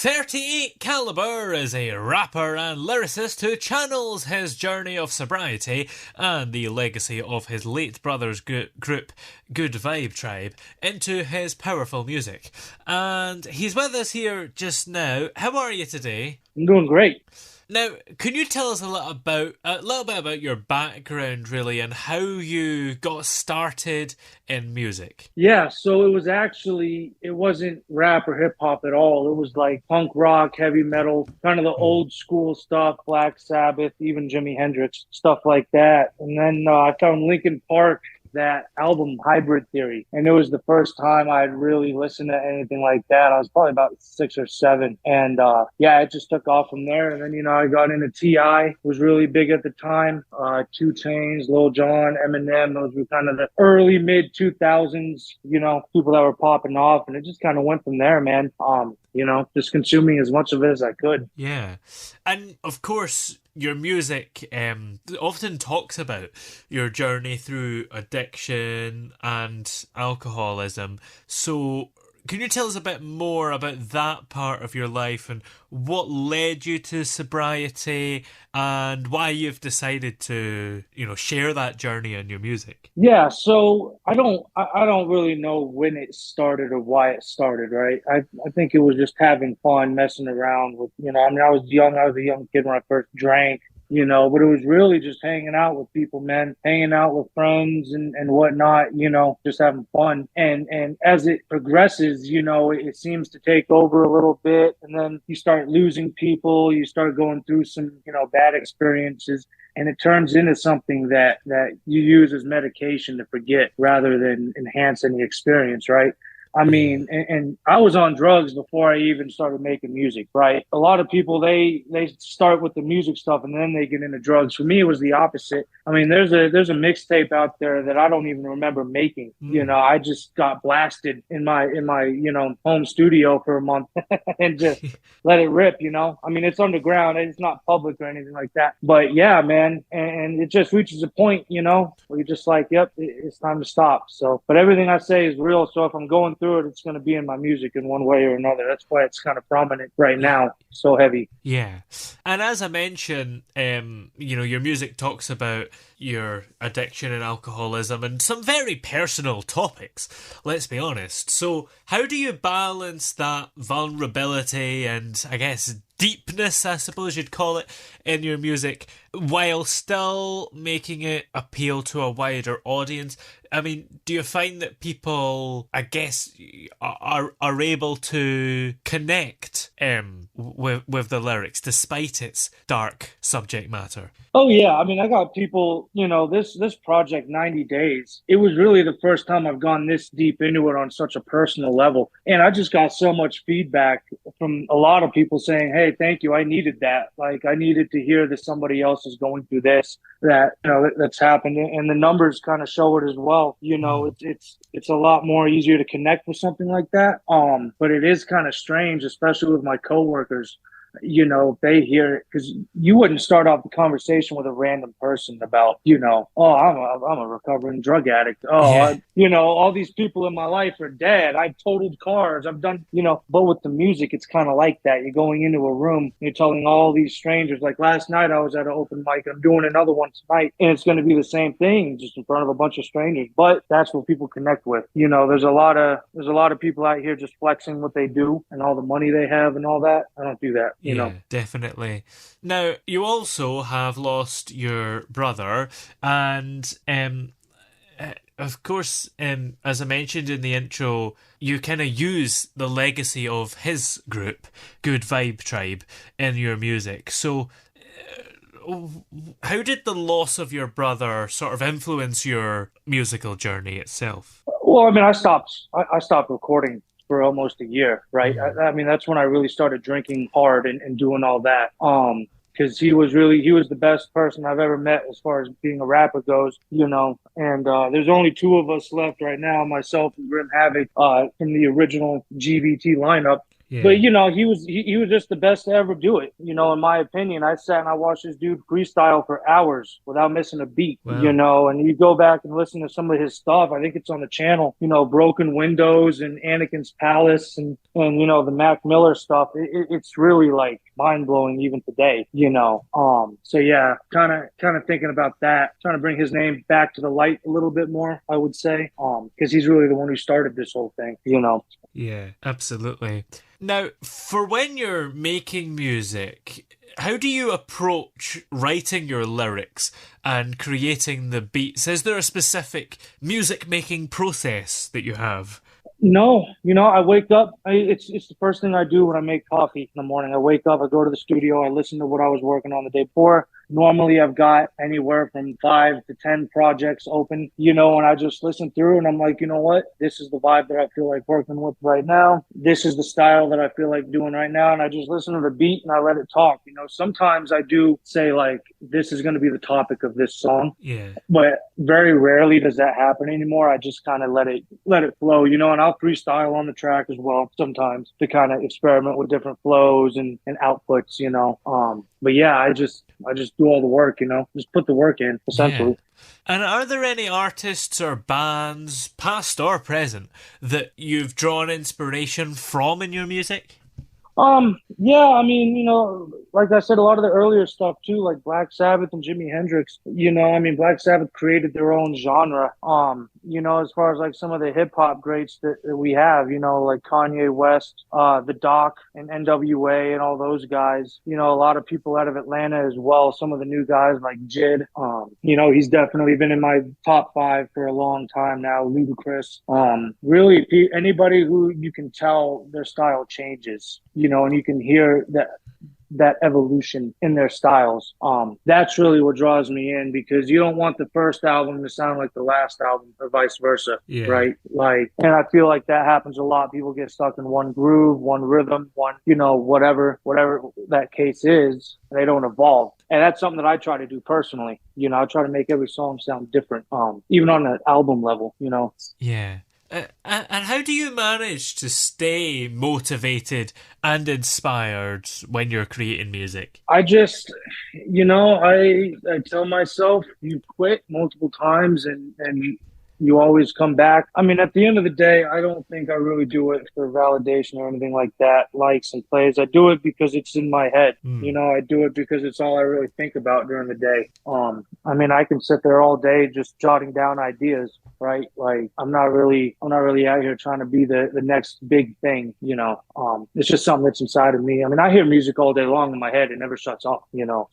38 Caliber is a rapper and lyricist who channels his journey of sobriety and the legacy of his late brother's group Good Vibe Tribe into his powerful music. And he's with us here just now. How are you today? I'm doing great. Now, can you tell us a little bit about your background, really, and how you got started in music? Yeah, so it wasn't rap or hip hop at all. It was like punk rock, heavy metal, kind of the Mm. old school stuff, Black Sabbath, even Jimi Hendrix, stuff like that. And then I found Linkin Park, that album Hybrid Theory. And it was the first time I'd really listened to anything like that. I was probably about 6 or 7. And yeah, it just took off from there. And then, I got into T.I., was really big at the time. 2 Chainz, Lil Jon, Eminem, those were kind of the early mid 2000s, people that were popping off. And it just kind of went from there, man. Just consuming as much of it as I could. Yeah. And of course, your music often talks about your journey through addiction and alcoholism. So, can you tell us a bit more about that part of your life and what led you to sobriety and why you've decided to, share that journey in your music? Yeah, so I don't really know when it started or why it started, right? I think it was just having fun, messing around with, I was a young kid when I first drank, but it was really just hanging out with people, man, hanging out with friends and whatnot, just having fun. And as it progresses, it seems to take over a little bit, and then you start losing people, you start going through some, bad experiences, and it turns into something that you use as medication to forget rather than enhancing the experience, right? I Yeah. mean, and I was on drugs before I even started making music, right? A lot of people they start with the music stuff and then they get into drugs. For me, it was the opposite. I mean, there's a mixtape out there that I don't even remember making. Mm. I just got blasted in my home studio for a month and just let it rip. I mean, it's underground, it's not public or anything like that. But yeah, man, and it just reaches a point, where you're just like, yep, it's time to stop. So, but everything I say is real. So if I'm going through it, it's going to be in my music in one way or another. That's why it's kind of prominent right now, so heavy. Yeah. And as I mentioned, your music talks about your addiction and alcoholism and some very personal topics, let's be honest. So, how do you balance that vulnerability and, I guess, deepness, I suppose you'd call it, in your music while still making it appeal to a wider audience? I mean, do you find that people, I guess, are able to connect with the lyrics despite its dark subject matter? Oh yeah, I mean, I got people, this project 90 days. It was really the first time I've gone this deep into it on such a personal level. And I just got so much feedback from a lot of people saying, "Hey, thank you. I needed that. Like I needed to hear that somebody else is going through this, that, that's happened." And the numbers kind of show it as well. Mm. It's a lot more easier to connect with something like that. But it is kind of strange, especially with my coworkers, they hear it because you wouldn't start off the conversation with a random person about, oh, I'm a recovering drug addict. Oh, Yeah. all these people in my life are dead. I totaled cars. I've done, but with the music, it's kind of like that. You're going into a room, you're telling all these strangers. Like last night, I was at an open mic. I'm doing another one tonight, and it's going to be the same thing, just in front of a bunch of strangers. But that's what people connect with. There's a lot of people out here just flexing what they do and all the money they have and all that. I don't do that. Yeah, definitely. Now, you also have lost your brother, and of course, as I mentioned in the intro, you kind of use the legacy of his group, Good Vibe Tribe, in your music. So, how did the loss of your brother sort of influence your musical journey itself? Well, I mean, I stopped recording for almost a year, right? Mm. I mean, that's when I really started drinking hard and doing all that. Because he was the best person I've ever met as far as being a rapper goes, And there's only two of us left right now, myself and Grim Havoc, from the original GVT lineup. But Yeah. he was just the best to ever do it. In my opinion, I sat and I watched this dude freestyle for hours without missing a beat. Wow. And you go back and listen to some of his stuff. I think it's on the channel. Broken Windows and Anakin's Palace and the Mac Miller stuff. It's really like mind blowing even today. So yeah, kind of thinking about that, trying to bring his name back to the light a little bit more. I would say, because he's really the one who started this whole thing. Yeah, absolutely. Now, for when you're making music, how do you approach writing your lyrics and creating the beats? Is there a specific music making process that you have? No, I wake up. It's the first thing I do when I make coffee in the morning. I wake up, I go to the studio, I listen to what I was working on the day before. Normally, I've got anywhere from 5 to 10 projects open, and I just listen through and I'm like, you know what? This is the vibe that I feel like working with right now. This is the style that I feel like doing right now. And I just listen to the beat and I let it talk. Sometimes I do say, like, this is going to be the topic of this song, Yeah. but very rarely does that happen anymore. I just kind of let it flow, and I'll freestyle on the track as well sometimes to kind of experiment with different flows and outputs. But yeah, I just do all the work, just put the work in Yeah. essentially. And are there any artists or bands, past or present, that you've drawn inspiration from in your music? Yeah, I mean, like I said, a lot of the earlier stuff too, like Black Sabbath and Jimi Hendrix, I mean, Black Sabbath created their own genre. As far as like some of the hip hop greats that we have, like Kanye West, the Doc and NWA and all those guys, a lot of people out of Atlanta as well. Some of the new guys like Jid, he's definitely been in my top 5 for a long time now. Ludacris, really anybody who you can tell their style changes, and you can hear that evolution in their styles. That's really what draws me in, because you don't want the first album to sound like the last album or vice versa, Yeah. right? Like, and I feel like that happens a lot. People get stuck in one groove, one rhythm, one, whatever that case is, and they don't evolve. And that's something that I try to do personally. I try to make every song sound different, even on an album level. Yeah. And how do you manage to stay motivated and inspired when you're creating music? I just, I tell myself, you quit multiple times and you always come back. I mean, at the end of the day, I don't think I really do it for validation or anything like that, likes and plays. I do it because it's in my head. Hmm. I do it because it's all I really think about during the day. I mean, I can sit there all day just jotting down ideas, right? Like, I'm not really out here trying to be the next big thing. It's just something that's inside of me. I mean, I hear music all day long in my head. It never shuts off.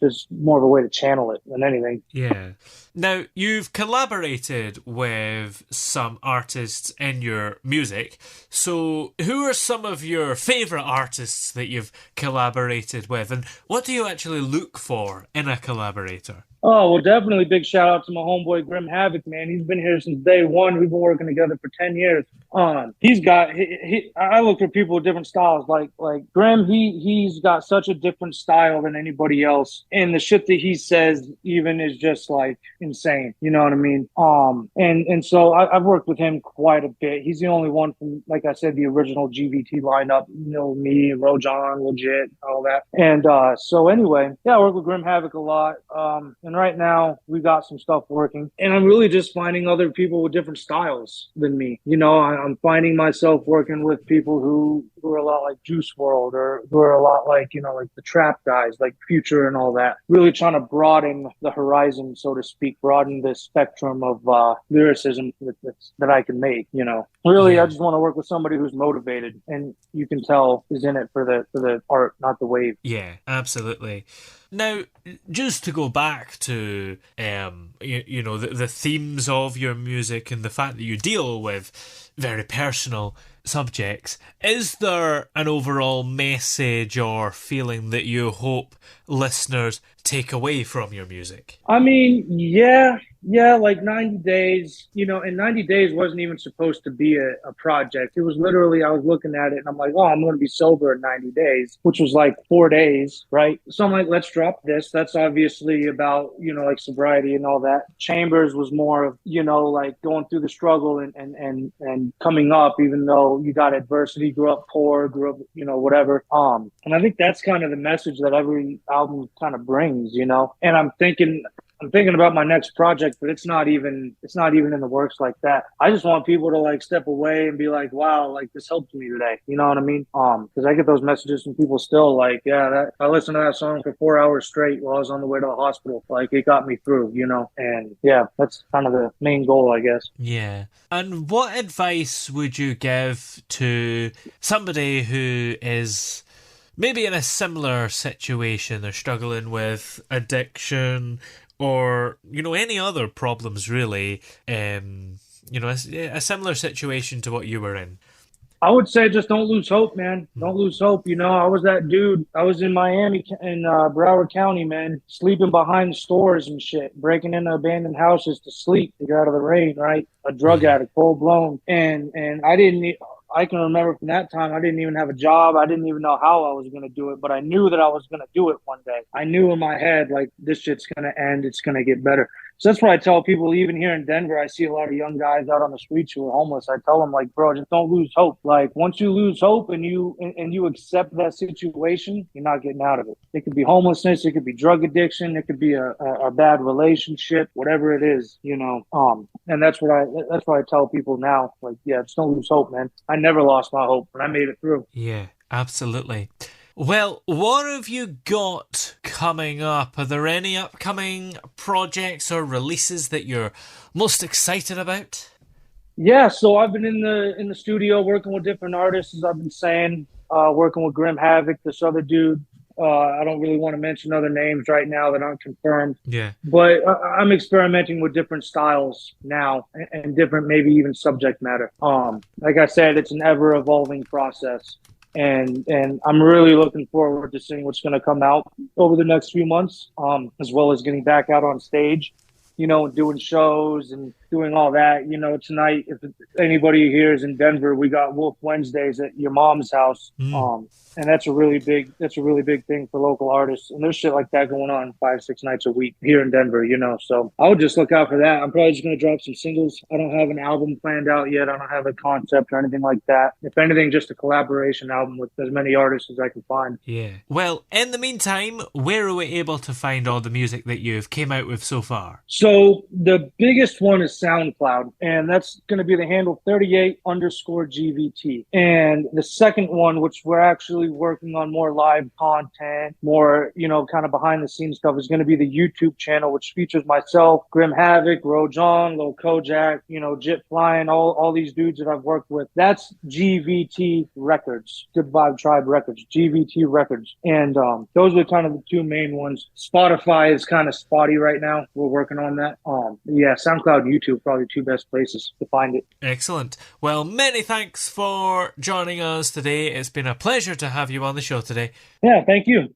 Just more of a way to channel it than anything. Yeah. Now, you've collaborated with some artists in your music. So, who are some of your favourite artists that you've collaborated with? And what do you actually look for in a collaborator? Oh, well, definitely big shout out to my homeboy Grim Havoc, man. He's been here since day one. We've been working together for 10 years. I look for people with different styles. Like Grim, he's got such a different style than anybody else. And the shit that he says even is just like insane. You know what I mean? And so I've worked with him quite a bit. He's the only one from, like I said, the original GVT lineup, me, Rojon, Legit, all that. And so anyway, yeah, I work with Grim Havoc a lot. And right now we got some stuff working, and I'm really just finding other people with different styles than me. I'm finding myself working with people who are a lot like Juice World, or who are a lot like, like the trap guys, like Future and all that. Really trying to broaden the horizon, so to speak, broaden the spectrum of lyricism that I can make. Really, I Yeah. just want to work with somebody who's motivated, and you can tell is in it for the art, not the wave. Yeah, absolutely. Now, just to go back to the themes of your music and the fact that you deal with very personal subjects, is there an overall message or feeling that you hope listeners take away from your music? I mean, yeah, like 90 days, and 90 days wasn't even supposed to be a project. It was literally, I was looking at it and I'm like, oh, I'm going to be sober in 90 days, which was like 4 days, right? So I'm like, let's drop this. That's obviously about, like sobriety and all that. Chambers was more of, like going through the struggle and coming up, even though you got adversity, grew up poor, grew up, whatever. And I think that's kind of the message that every album kind of brings, and I'm thinking about my next project, but it's not even in the works like that. I just want people to like step away and be like, wow, like this helped me today. You know what I mean? Because I get those messages from people still like, yeah, I listened to that song for 4 hours straight while I was on the way to the hospital. Like it got me through, and yeah, that's kind of the main goal, I guess. Yeah. And what advice would you give to somebody who is maybe in a similar situation? They're struggling with addiction or, any other problems really. A similar situation to what you were in. I would say just don't lose hope, man. Don't lose hope. I was that dude. I was in Miami in Broward County, man, sleeping behind stores and shit, breaking into abandoned houses to sleep to get out of the rain, right? A drug addict, full blown. And I can remember from that time, I didn't even have a job. I didn't even know how I was going to do it, but I knew that I was going to do it one day. I knew in my head, like, this shit's going to end. It's going to get better. So that's what I tell people, even here in Denver, I see a lot of young guys out on the streets who are homeless. I tell them, like, bro, just don't lose hope. Like, once you lose hope and you accept that situation, you're not getting out of it. It could be homelessness, it could be drug addiction, it could be a bad relationship, whatever it is, And that's what I tell people now. Like, yeah, just don't lose hope, man. I never lost my hope, and I made it through. Yeah, absolutely. Well, what have you got coming up? Are there any upcoming projects or releases that you're most excited about? Yeah, so I've been in the studio working with different artists, as I've been saying, working with Grim Havoc, this other dude. I don't really want to mention other names right now that aren't confirmed. Yeah. But I'm experimenting with different styles now and different, maybe even subject matter. Like I said, it's an ever evolving process. And I'm really looking forward to seeing what's going to come out over the next few months, as well as getting back out on stage, doing shows and doing all that. Tonight, if anybody here is in Denver, we got Wolf Wednesdays at your mom's house. And that's a really big thing for local artists. And there's shit like that going on 5-6 nights a week here in Denver, So I would just look out for that. I'm probably just going to drop some singles. I don't have an album planned out yet. I don't have a concept or anything like that. If anything, just a collaboration album with as many artists as I can find. Yeah. Well, in the meantime, where are we able to find all the music that you've came out with so far? So the biggest one is SoundCloud, and that's going to be the handle 38_GVT. And the second one, which we're actually working on more live content, more, kind of behind the scenes stuff, is going to be the YouTube channel, which features myself, Grim Havoc, Rojon, Lil Kojak, Jit Flying, all these dudes that I've worked with. That's GVT Records, Good Vibe Tribe Records, GVT Records. And those are kind of the two main ones. Spotify is kind of spotty right now. We're working on that. Yeah, SoundCloud, YouTube, probably two best places to find it. Excellent. Well, many thanks for joining us today. It's been a pleasure to have you on the show today. Yeah, thank you.